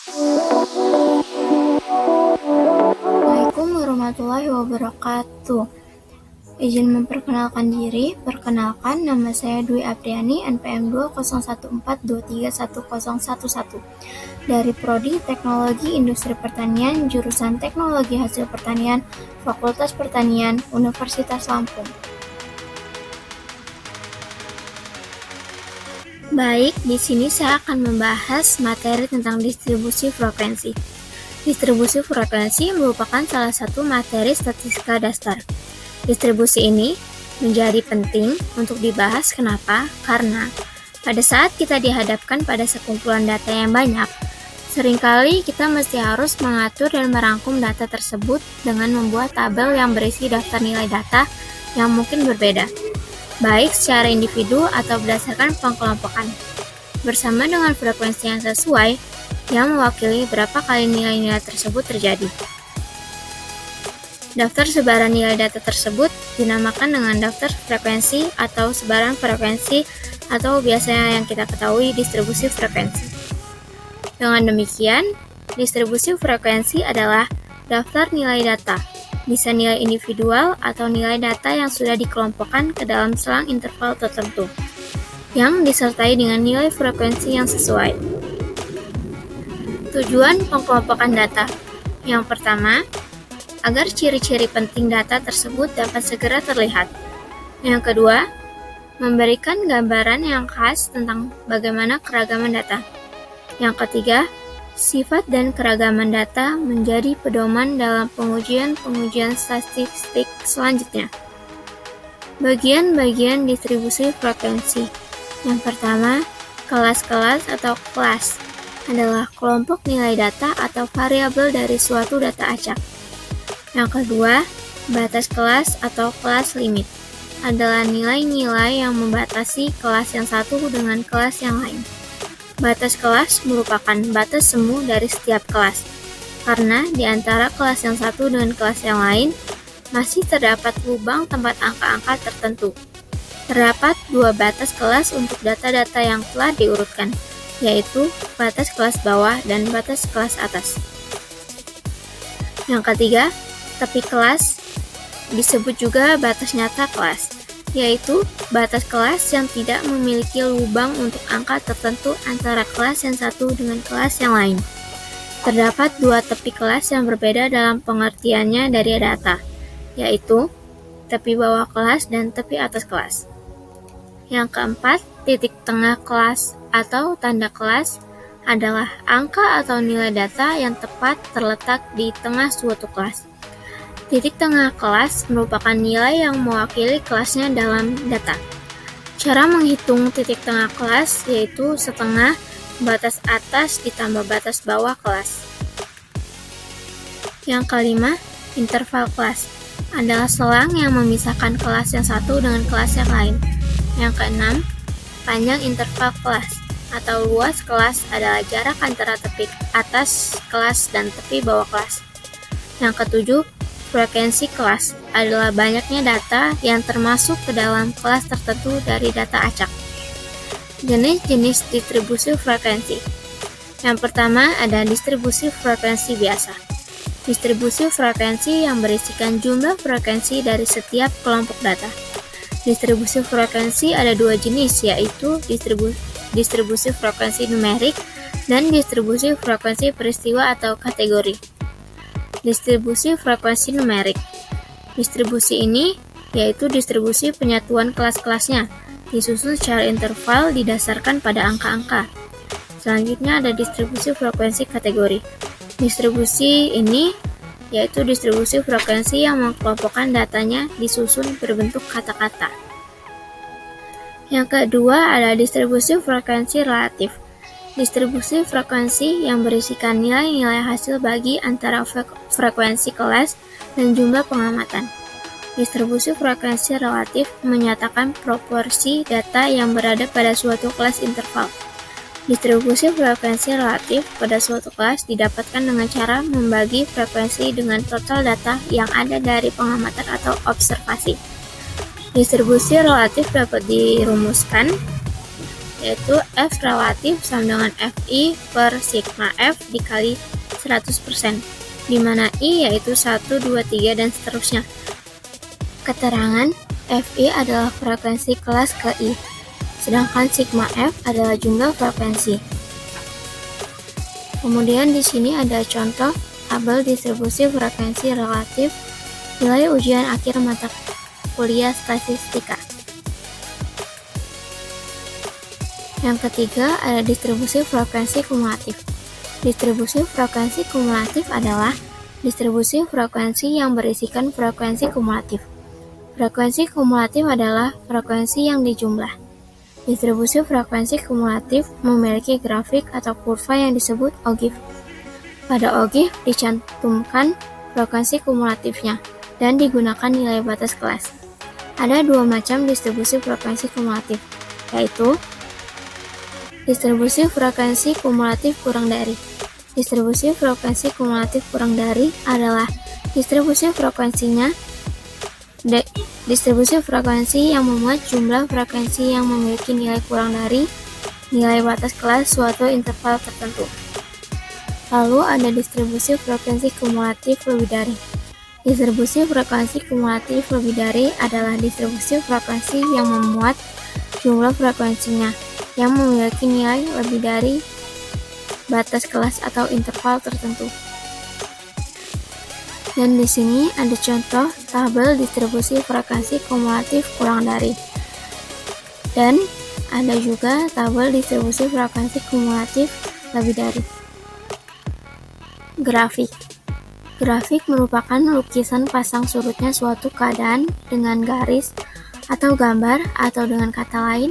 Assalamualaikum warahmatullahi wabarakatuh. Izin memperkenalkan diri. Perkenalkan, nama saya Dwi Apriani, NPM 20142311011 dari Prodi Teknologi Industri Pertanian, jurusan Teknologi Hasil Pertanian, Fakultas Pertanian, Universitas Lampung. Baik, di sini saya akan membahas materi tentang distribusi frekuensi. Distribusi frekuensi merupakan salah satu materi statistika dasar. Distribusi ini menjadi penting untuk dibahas. Kenapa? Karena pada saat kita dihadapkan pada sekumpulan data yang banyak, seringkali kita mesti harus mengatur dan merangkum data tersebut dengan membuat tabel yang berisi daftar nilai data yang mungkin berbeda, baik secara individu atau berdasarkan pengkelompokan, bersama dengan frekuensi yang sesuai yang mewakili berapa kali nilai-nilai tersebut terjadi. Daftar sebaran nilai data tersebut dinamakan dengan daftar frekuensi atau sebaran frekuensi atau biasanya yang kita ketahui distribusi frekuensi. Dengan demikian, distribusi frekuensi adalah daftar nilai data, bisa nilai individual atau nilai data yang sudah dikelompokkan ke dalam selang interval tertentu, yang disertai dengan nilai frekuensi yang sesuai. Tujuan pengkelompokan data. Yang pertama, agar ciri-ciri penting data tersebut dapat segera terlihat. Yang kedua, memberikan gambaran yang khas tentang bagaimana keragaman data. Yang ketiga, sifat dan keragaman data menjadi pedoman dalam pengujian statistik selanjutnya. Bagian-bagian distribusi frekuensi. Yang pertama, kelas-kelas atau kelas adalah kelompok nilai data atau variabel dari suatu data acak. Yang kedua, batas kelas atau kelas limit adalah nilai-nilai yang membatasi kelas yang satu dengan kelas yang lain. Batas kelas merupakan batas semu dari setiap kelas, karena di antara kelas yang satu dengan kelas yang lain masih terdapat lubang tempat angka-angka tertentu. Terdapat dua batas kelas untuk data-data yang telah diurutkan, yaitu batas kelas bawah dan batas kelas atas. Yang ketiga, tepi kelas disebut juga batas nyata kelas, yaitu batas kelas yang tidak memiliki lubang untuk angka tertentu antara kelas yang satu dengan kelas yang lain. Terdapat dua tepi kelas yang berbeda dalam pengertiannya dari data, yaitu tepi bawah kelas dan tepi atas kelas. Yang keempat, titik tengah kelas atau tanda kelas adalah angka atau nilai data yang tepat terletak di tengah suatu kelas. Titik tengah kelas merupakan nilai yang mewakili kelasnya dalam data. Cara menghitung titik tengah kelas yaitu setengah batas atas ditambah batas bawah kelas. Yang kelima, interval kelas adalah selang yang memisahkan kelas yang satu dengan kelas yang lain. Yang keenam, panjang interval kelas atau luas kelas adalah jarak antara tepi atas kelas dan tepi bawah kelas. Yang ketujuh, frekuensi kelas adalah banyaknya data yang termasuk ke dalam kelas tertentu dari data acak. Jenis-jenis distribusi frekuensi. Yang pertama ada distribusi frekuensi biasa. Distribusi frekuensi yang berisikan jumlah frekuensi dari setiap kelompok data. Distribusi frekuensi ada dua jenis, yaitu distribusi frekuensi numerik dan distribusi frekuensi peristiwa atau kategori. Distribusi frekuensi numerik. Distribusi ini yaitu distribusi penyatuan kelas-kelasnya, disusun secara interval didasarkan pada angka-angka. Selanjutnya ada distribusi frekuensi kategori. Distribusi ini yaitu distribusi frekuensi yang mengelompokkan datanya disusun berbentuk kata-kata. Yang kedua ada distribusi frekuensi relatif. Distribusi frekuensi yang berisikan nilai-nilai hasil bagi antara frekuensi kelas dan jumlah pengamatan. Distribusi frekuensi relatif menyatakan proporsi data yang berada pada suatu kelas interval. Distribusi frekuensi relatif pada suatu kelas didapatkan dengan cara membagi frekuensi dengan total data yang ada dari pengamatan atau observasi. Distribusi relatif dapat dirumuskan yaitu F relatif sama dengan Fi per sigma F dikali 100%, di mana I yaitu 1, 2, 3, dan seterusnya. Keterangan Fi adalah frekuensi kelas ke I, sedangkan sigma F adalah jumlah frekuensi. Kemudian di sini ada contoh tabel distribusi frekuensi relatif nilai ujian akhir mata kuliah statistika. Yang ketiga ada distribusi frekuensi kumulatif. Distribusi frekuensi kumulatif adalah distribusi frekuensi yang berisikan frekuensi kumulatif. Frekuensi kumulatif adalah frekuensi yang dijumlah. Distribusi frekuensi kumulatif memiliki grafik atau kurva yang disebut ogive. Pada ogive dicantumkan frekuensi kumulatifnya dan digunakan nilai batas kelas. Ada dua macam distribusi frekuensi kumulatif, yaitu distribusi frekuensi kumulatif kurang dari. Distribusi frekuensi kumulatif kurang dari adalah distribusi frekuensi yang memuat jumlah frekuensi yang memiliki nilai kurang dari nilai batas kelas suatu interval tertentu. Lalu ada distribusi frekuensi kumulatif lebih dari. Distribusi frekuensi kumulatif lebih dari adalah distribusi frekuensi yang memuat jumlah frekuensinya yang memiliki nilai lebih dari batas kelas atau interval tertentu. Dan di sini ada contoh tabel distribusi frekuensi kumulatif kurang dari. Dan ada juga tabel distribusi frekuensi kumulatif lebih dari. Grafik. Grafik merupakan lukisan pasang surutnya suatu keadaan dengan garis atau gambar, atau dengan kata lain,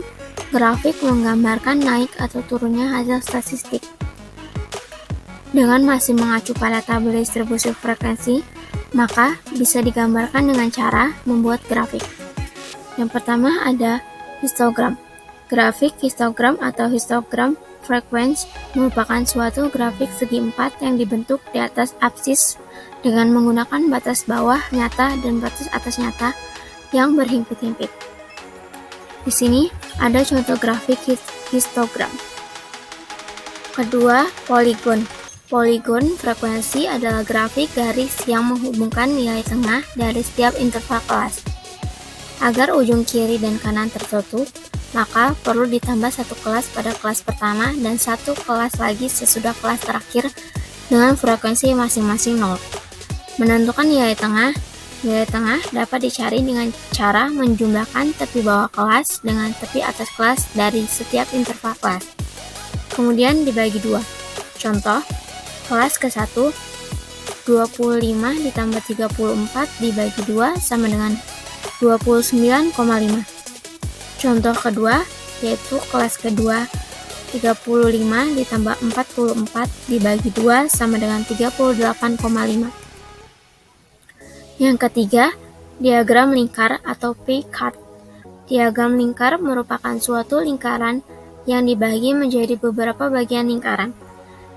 grafik menggambarkan naik atau turunnya hasil statistik. Dengan masih mengacu pada tabel distribusi frekuensi, maka bisa digambarkan dengan cara membuat grafik. Yang pertama ada histogram. Grafik histogram atau histogram frequency merupakan suatu grafik segi empat yang dibentuk di atas absis dengan menggunakan batas bawah nyata dan batas atas nyata yang berhimpit-himpit. Di sini ada contoh grafik histogram. Kedua, poligon. Poligon frekuensi adalah grafik garis yang menghubungkan nilai tengah dari setiap interval kelas. Agar ujung kiri dan kanan tertutup, maka perlu ditambah satu kelas pada kelas pertama dan satu kelas lagi sesudah kelas terakhir dengan frekuensi masing-masing 0. Menentukan nilai tengah dapat dicari dengan cara menjumlahkan tepi bawah kelas dengan tepi atas kelas dari setiap interval kelas. Kemudian dibagi dua. Contoh, kelas ke-1, 25 ditambah 34 dibagi 2 sama dengan 29,5. Contoh kedua, yaitu kelas kedua, 35 ditambah 44 dibagi 2 sama dengan 38,5. Yang ketiga, diagram lingkar atau pie chart. Diagram lingkar merupakan suatu lingkaran yang dibagi menjadi beberapa bagian lingkaran,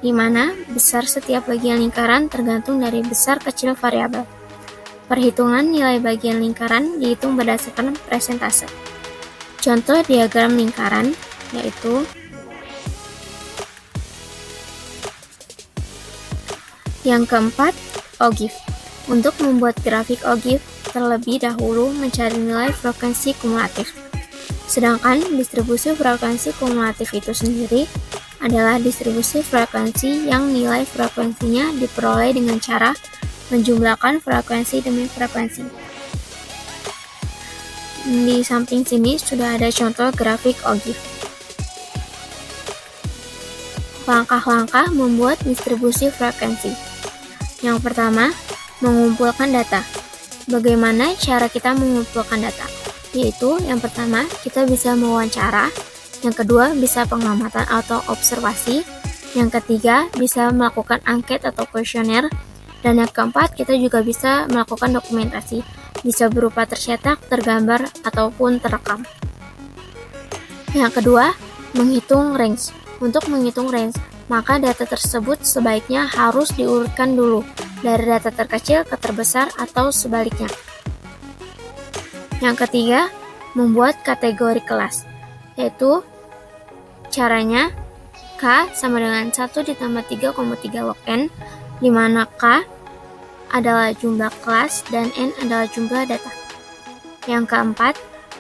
di mana besar setiap bagian lingkaran tergantung dari besar kecil variabel. Perhitungan nilai bagian lingkaran dihitung berdasarkan persentase. Contoh diagram lingkaran yaitu yang keempat, ogive. Untuk membuat grafik ogive, terlebih dahulu mencari nilai frekuensi kumulatif. Sedangkan distribusi frekuensi kumulatif itu sendiri adalah distribusi frekuensi yang nilai frekuensinya diperoleh dengan cara menjumlahkan frekuensi demi frekuensi. Di samping sini sudah ada contoh grafik ogive. Langkah-langkah membuat distribusi frekuensi. Yang pertama, mengumpulkan data. Bagaimana cara kita mengumpulkan data? Yaitu yang pertama, kita bisa mewawancara. Yang kedua, bisa pengamatan atau observasi. Yang ketiga, bisa melakukan angket atau kuesioner. Dan yang keempat, kita juga bisa melakukan dokumentasi. Bisa berupa tercetak, tergambar, ataupun terekam. Yang kedua, menghitung range. Untuk menghitung range, maka data tersebut sebaiknya harus diurutkan dulu dari data terkecil ke terbesar atau sebaliknya. Yang ketiga, membuat kategori kelas, yaitu Caranya, K sama dengan 1 ditambah 3,3 log N, di mana K adalah jumlah kelas dan N adalah jumlah data. Yang keempat,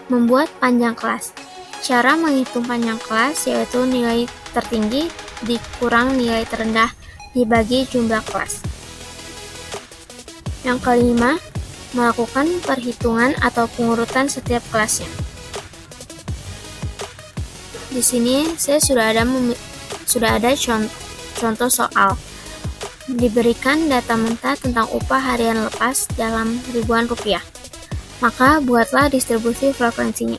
membuat panjang kelas. Cara menghitung panjang kelas yaitu nilai tertinggi dikurang nilai terendah dibagi jumlah kelas. Yang kelima, melakukan perhitungan atau pengurutan setiap kelasnya. Di sini saya sudah ada contoh soal. Diberikan data mentah tentang upah harian lepas dalam ribuan rupiah. Maka buatlah distribusi frekuensinya.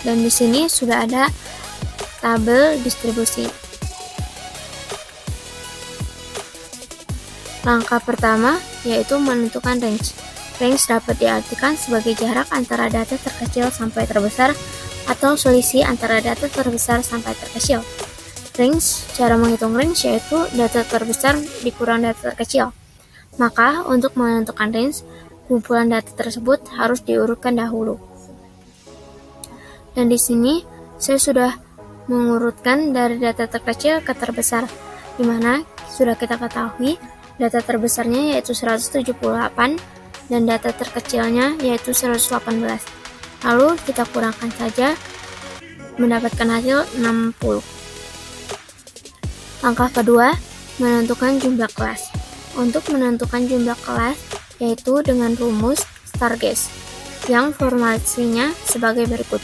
Dan di sini sudah ada tabel distribusi. Langkah pertama yaitu menentukan range. Range dapat diartikan sebagai jarak antara data terkecil sampai terbesar atau selisih antara data terbesar sampai terkecil. Range, cara menghitung range yaitu data terbesar dikurang data terkecil. Maka untuk menentukan range, kumpulan data tersebut harus diurutkan dahulu. Dan di sini saya sudah mengurutkan dari data terkecil ke terbesar, di mana sudah kita ketahui data terbesarnya yaitu 178 dan data terkecilnya yaitu 118. Lalu kita kurangkan saja mendapatkan hasil 60. Langkah kedua, menentukan jumlah kelas. Untuk menentukan jumlah kelas yaitu dengan rumus Stargate yang formulasinya sebagai berikut.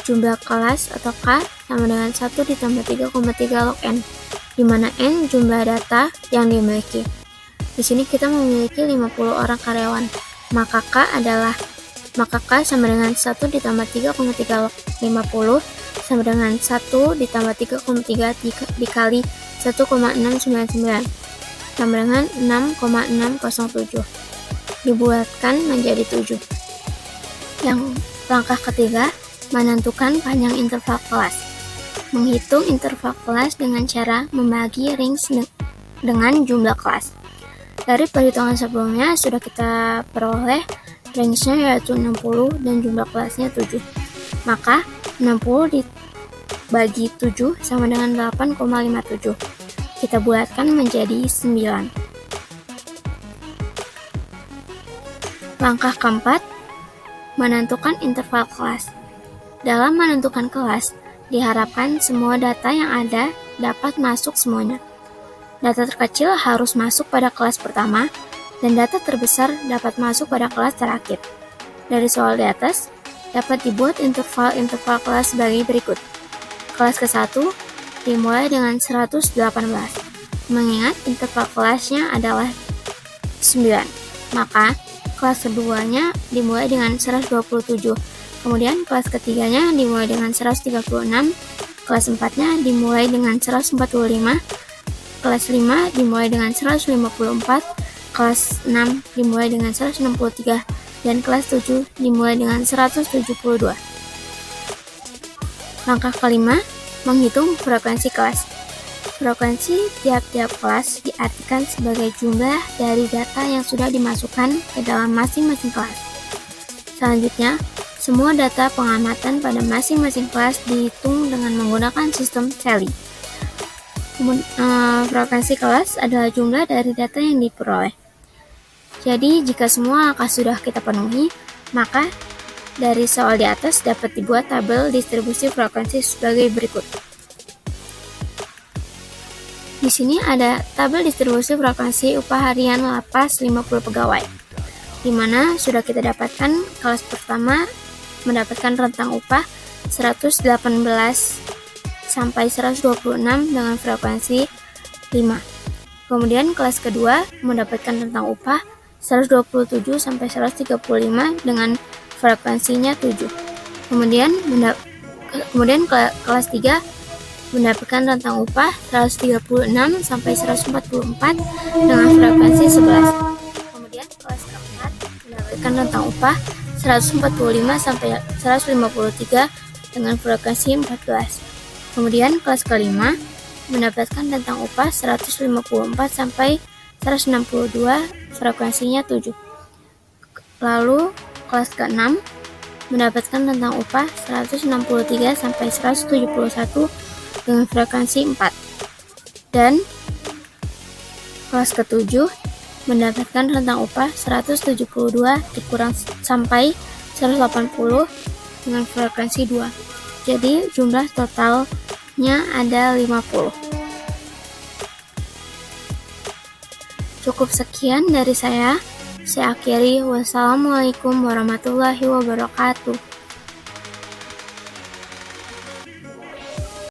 Jumlah kelas atau K sama dengan 1 ditambah 3,3 log N, di mana N jumlah data yang dimiliki. Di sini kita memiliki 50 orang karyawan, maka K sama dengan 1 ditambah 3,3 log 50 sama dengan 1 ditambah 3,3 dikali 1,699 sama dengan 6,607 dibuatkan menjadi 7. Yang langkah ketiga, menentukan panjang interval kelas. Menghitung interval kelas dengan cara membagi range dengan jumlah kelas. Dari perhitungan sebelumnya sudah kita peroleh range-nya yaitu 60 dan jumlah kelasnya 7. Maka 60 dibagi 7 sama dengan 8,57. Kita buatkan menjadi 9. Langkah keempat, menentukan interval kelas. Dalam menentukan kelas, diharapkan semua data yang ada dapat masuk semuanya. Data terkecil harus masuk pada kelas pertama, dan data terbesar dapat masuk pada kelas terakhir. Dari soal di atas, dapat dibuat interval kelas sebagai berikut. Kelas ke-1 dimulai dengan 118, mengingat interval kelasnya adalah 9, maka kelas keduanya dimulai dengan 127, kemudian kelas ketiganya dimulai dengan 136, kelas 4-nya dimulai dengan 145, kelas 5 dimulai dengan 154, kelas 6 dimulai dengan 163, dan kelas 7 dimulai dengan 172. Langkah kelima, menghitung frekuensi kelas. Frekuensi tiap-tiap kelas diartikan sebagai jumlah dari data yang sudah dimasukkan ke dalam masing-masing kelas. Selanjutnya, semua data pengamatan pada masing-masing kelas dihitung dengan menggunakan sistem Selly. Frekuensi kelas adalah jumlah dari data yang diperoleh. Jadi, jika semua angka sudah kita penuhi, maka dari soal di atas dapat dibuat tabel distribusi frekuensi sebagai berikut. Di sini ada tabel distribusi frekuensi upah harian lapas 50 pegawai, di mana sudah kita dapatkan kelas pertama mendapatkan rentang upah 118 sampai 126 dengan frekuensi 5. Kemudian kelas kedua mendapatkan rentang upah 127 sampai 135 dengan frekuensinya 7. Kemudian kelas 3 mendapatkan rentang upah 136 sampai 144 dengan frekuensi 11. Kemudian kelas keempat mendapatkan rentang upah 145 sampai 153 dengan frekuensi 14. Kemudian kelas kelima mendapatkan rentang upah 154 sampai 162 frekuensinya 7. Lalu kelas ke-6 mendapatkan rentang upah 163 sampai 171 dengan frekuensi 4. Dan kelas ke-7 mendapatkan rentang upah 172 dikurang sampai 180 dengan frekuensi 2. Jadi jumlah totalnya ada 50. Cukup sekian dari saya. Saya akhiri. Wassalamualaikum warahmatullahi wabarakatuh.